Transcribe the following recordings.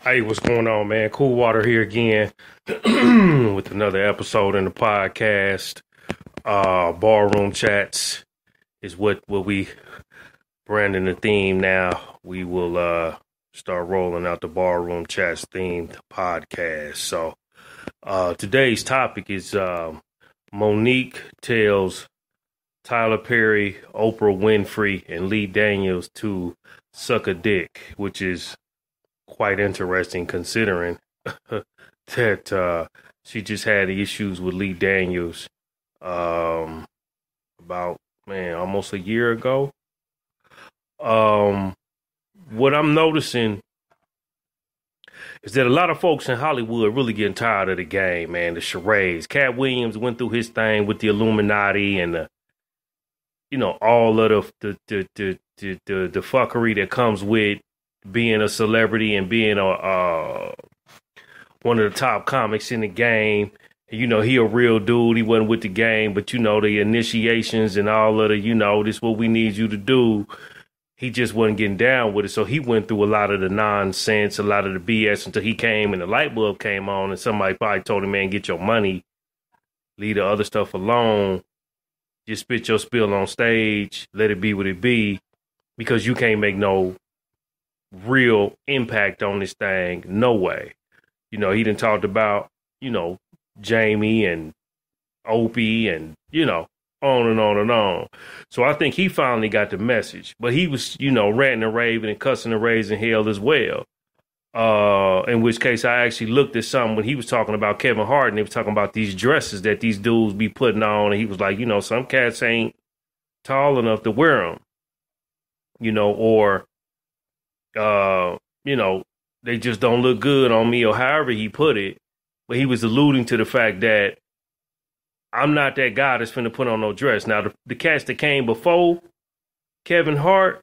Hey, what's going on, man? Cool Water here again with another episode in the podcast. Ballroom chats is what we branding the theme now. We will start rolling out the ballroom chats themed podcast. So today's topic is MoNique tells Tyler Perry, Oprah Winfrey, and Lee Daniels to suck a dick, which is quite interesting considering that she just had issues with Lee Daniels about almost a year ago. What I'm noticing is that a lot of folks in Hollywood are really getting tired of the game, man, the charades. Cat Williams went through his thing with the Illuminati and all of the fuckery that comes with being a celebrity and being one of the top comics in the game. He a real dude. He wasn't with the game, but the initiations and all of the, this is what we need you to do. He just wasn't getting down with it. So he went through a lot of the nonsense, a lot of the BS until he came and the light bulb came on and somebody probably told him, man, get your money, leave the other stuff alone. Just spit your spill on stage, let it be what it be, because you can't make no real impact on this thing. No way. He done talked about, Jamie and Opie and, on and on and on. So I think he finally got the message. But he was, ranting and raving and cussing and raising hell as well. In which case I actually looked at something when he was talking about Kevin Hart and they was talking about these dresses that these dudes be putting on. And he was like, some cats ain't tall enough to wear them, or they just don't look good on me, or however he put it. But he was alluding to the fact that I'm not that guy that's finna put on no dress. Now, the cats that came before Kevin Hart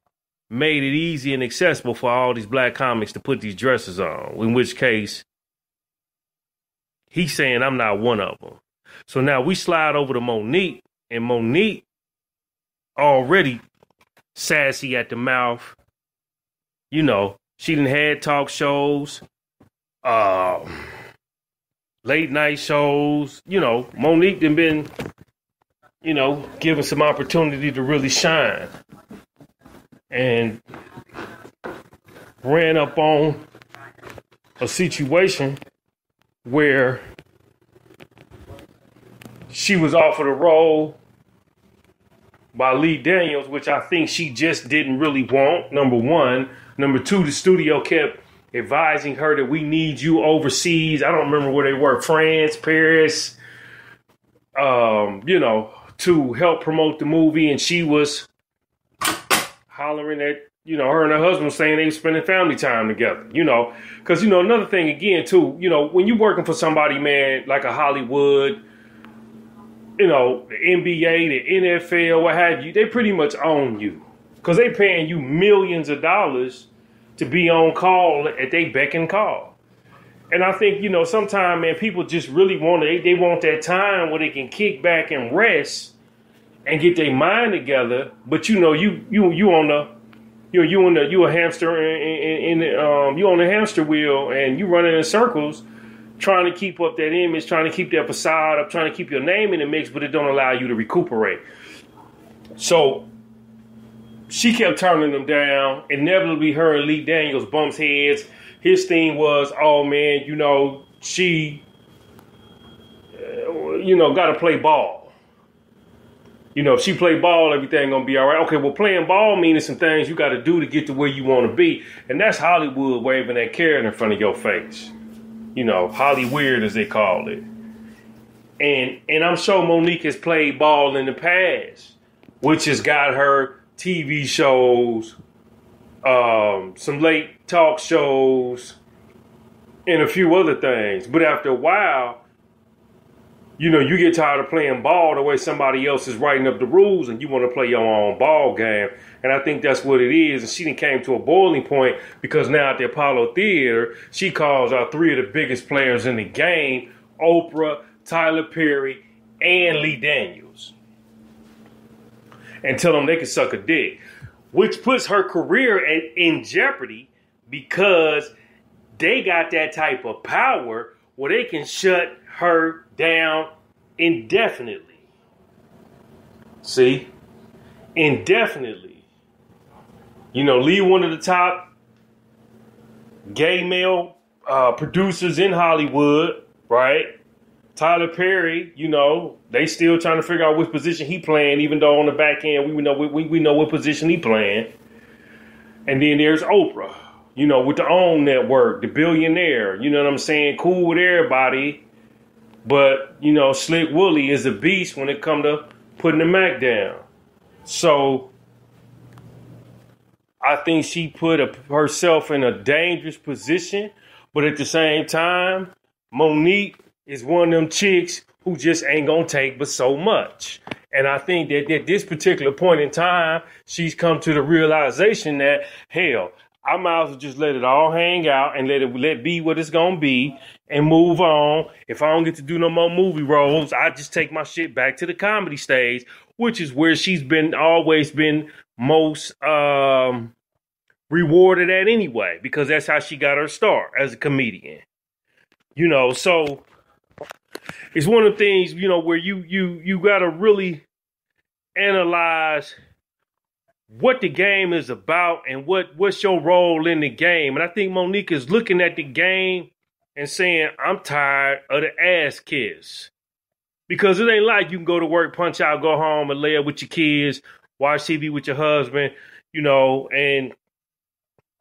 made it easy and accessible for all these black comics to put these dresses on, in which case he's saying I'm not one of them. So now we slide over to MoNique, and MoNique already sassy at the mouth. She done had talk shows, late night shows. MoNique done been, given some opportunity to really shine. And ran up on a situation where she was offered a role by Lee Daniels, which I think she just didn't really want, number one. Number two, the studio kept advising her that we need you overseas. I don't remember where they were, France, Paris, to help promote the movie. And she was hollering at, her and her husband saying they were spending family time together, because, another thing again, too, when you're working for somebody, man, like a Hollywood, the NBA, the NFL, what have you, they pretty much own you because they paying you millions of dollars to be on call at they beck and call. And I think, sometimes, man, people just really they want that time where they can kick back and rest and get their mind together. But you on a hamster you on the hamster wheel and you running in circles trying to keep up that image, trying to keep that facade up, trying to keep your name in the mix, but it don't allow you to recuperate. So she kept turning them down. Inevitably, her and Lee Daniels bumps heads. His thing was, oh man, she, got to play ball. If she play ball, everything gonna be all right. Okay, well, playing ball means some things you got to do to get to where you want to be, and that's Hollywood waving that carrot in front of your face. Holly weird as they call it. And I'm sure MoNique has played ball in the past, which has got her TV shows, some late talk shows, and a few other things. But after a while, you get tired of playing ball the way somebody else is writing up the rules and you want to play your own ball game. And I think that's what it is. And she came to a boiling point because now at the Apollo Theater, she calls out three of the biggest players in the game, Oprah, Tyler Perry, and Lee Daniels. And tell them they can suck a dick, which puts her career in jeopardy because they got that type of power where they can shut her down indefinitely. See? Indefinitely. You know, Lee, one of the top gay male producers in Hollywood, right? Tyler Perry, you know, they still trying to figure out which position he playing, even though on the back end we know what position he playing. And then there's Oprah, you know, with the OWN network, the billionaire, you know what I'm saying? Cool with everybody. But, you know, Slick Willie is a beast when it come to putting the Mac down. So I think she put herself in a dangerous position. But at the same time, MoNique is one of them chicks who just ain't gonna take but so much. And I think that at this particular point in time, she's come to the realization that, hell, I might as well just let it all hang out and let be what it's gonna be and move on. If I don't get to do no more movie roles, I just take my shit back to the comedy stage, which is where she's always been most rewarded at anyway, because that's how she got her start as a comedian. You know, so it's one of the things, you know, where you gotta really analyze what the game is about and what's your role in the game. And I think MoNique is looking at the game and saying, I'm tired of the ass kiss. Because it ain't like you can go to work, punch out, go home and lay up with your kids, watch TV with your husband, you know, and,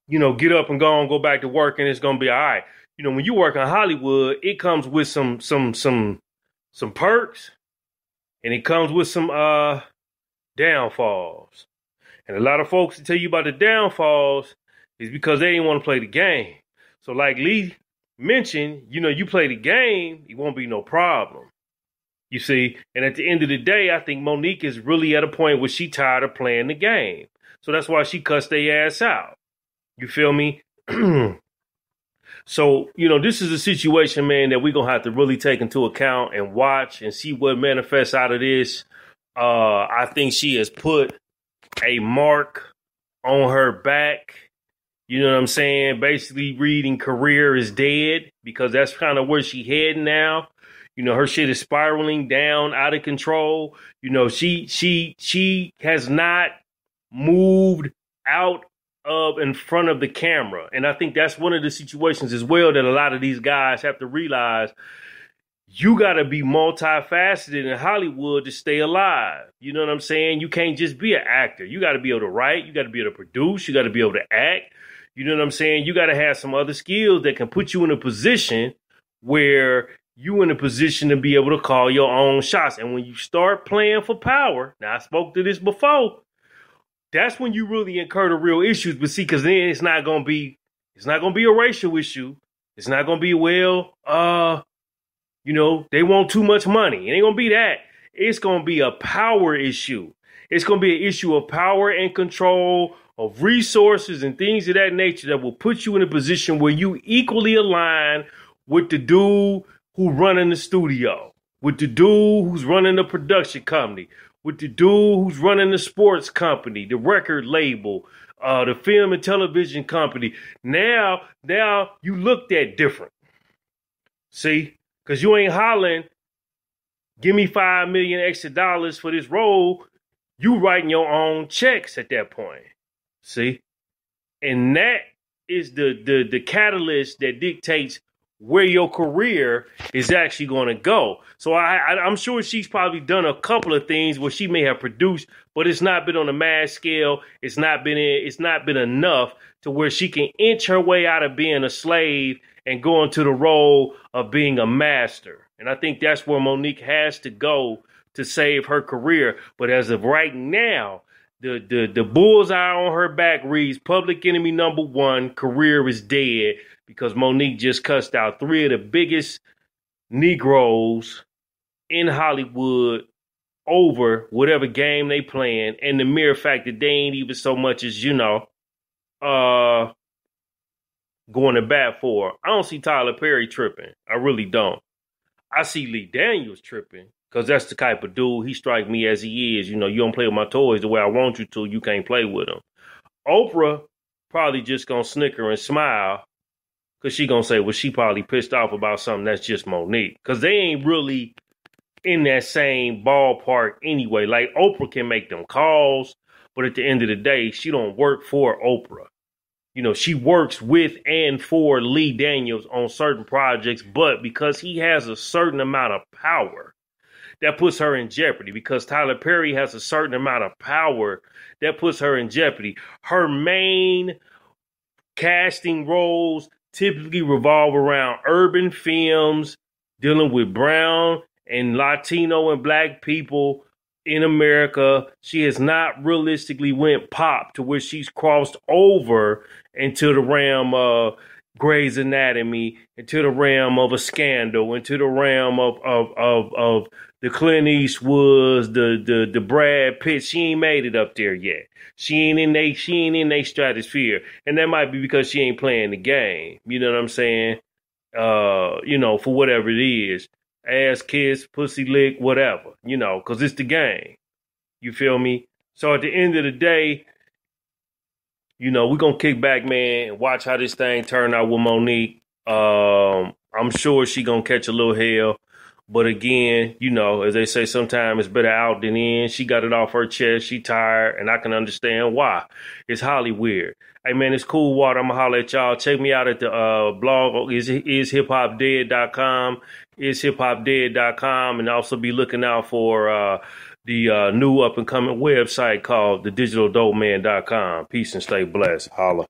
you know, get up and go back to work and it's going to be all right. You know, when you work in Hollywood, it comes with some perks and it comes with some downfalls. And a lot of folks that tell you about the downfalls is because they didn't want to play the game. So like Lee mentioned, you know, you play the game, it won't be no problem. You see, and at the end of the day, I think MoNique is really at a point where she tired of playing the game. So that's why she cussed their ass out. You feel me? So, you know, this is a situation, man, that we're going to have to really take into account and watch and see what manifests out of this. I think she has put a mark on her back. You know what I'm saying? Basically, reading career is dead because that's kind of where she heading now. You know, her shit is spiraling down out of control. You know, she has not moved out of in front of the camera. And I think that's one of the situations as well that a lot of these guys have to realize. You got to be multifaceted in Hollywood to stay alive. You know what I'm saying? You can't just be an actor. You got to be able to write. You got to be able to produce. You got to be able to act. You know what I'm saying? You got to have some other skills that can put you in a position where you in a position to be able to call your own shots. And when you start playing for power, now I spoke to this before, that's when you really incur the real issues. But see, because then it's not going to be a racial issue. It's not going to be, you know, they want too much money. It ain't going to be that. It's going to be a power issue. It's going to be an issue of power and control of resources and things of that nature that will put you in a position where you equally align with the dude who running the studio, with the dude who's running the production company, with the dude who's running the sports company, the record label, the film and television company. Now you looked at different. See? Because you ain't hollering, give me $5 million extra dollars for this role. You writing your own checks at that point. See? And that is the catalyst that dictates where your career is actually going to go. So I'm sure she's probably done a couple of things where she may have produced, but it's not been on a mass scale. It's not been enough to where she can inch her way out of being a slave and go into the role of being a master. And I think that's where MoNique has to go to save her career. But as of right now, the bullseye on her back reads public enemy number one, career is dead, because MoNique just cussed out 3 of the biggest Negroes in Hollywood over whatever game they playing. And the mere fact that they ain't even so much as, you know, going to bat for her. I don't see Tyler Perry tripping. I really don't. I see Lee Daniels tripping because that's the type of dude he strike me as he is. You know, you don't play with my toys the way I want you to. You can't play with them. Oprah probably just going to snicker and smile Because she gonna say, well, she probably pissed off about something that's just MoNique. Because they ain't really in that same ballpark anyway. Like, Oprah can make them calls, but at the end of the day, she don't work for Oprah. You know, she works with and for Lee Daniels on certain projects, but because he has a certain amount of power, that puts her in jeopardy. Because Tyler Perry has a certain amount of power, that puts her in jeopardy. Her main casting roles typically revolve around urban films dealing with brown and Latino and black people in America. She has not realistically went pop to where she's crossed over into the realm of Grey's Anatomy, into the realm of a Scandal, into the realm of the Clint Eastwoods, the Brad Pitt. She ain't made it up there yet. She ain't in they stratosphere. And that might be because she ain't playing the game. You know what I'm saying? You know, for whatever it is. Ass kiss, pussy lick, whatever, you know, because it's the game. You feel me? So at the end of the day, you know, we're going to kick back, man, and watch how this thing turn out with MoNique. I'm sure she going to catch a little hell. But again, you know, as they say, sometimes it's better out than in. She got it off her chest. She tired, and I can understand why. It's highly weird. Hey, man, it's cool water. I'm going to holler at y'all. Check me out at the blog, ishiphopdead.com, ishiphopdead.com, and also be looking out for the new up-and-coming website called thedigitaldopeman.com. Peace and stay blessed. Holla.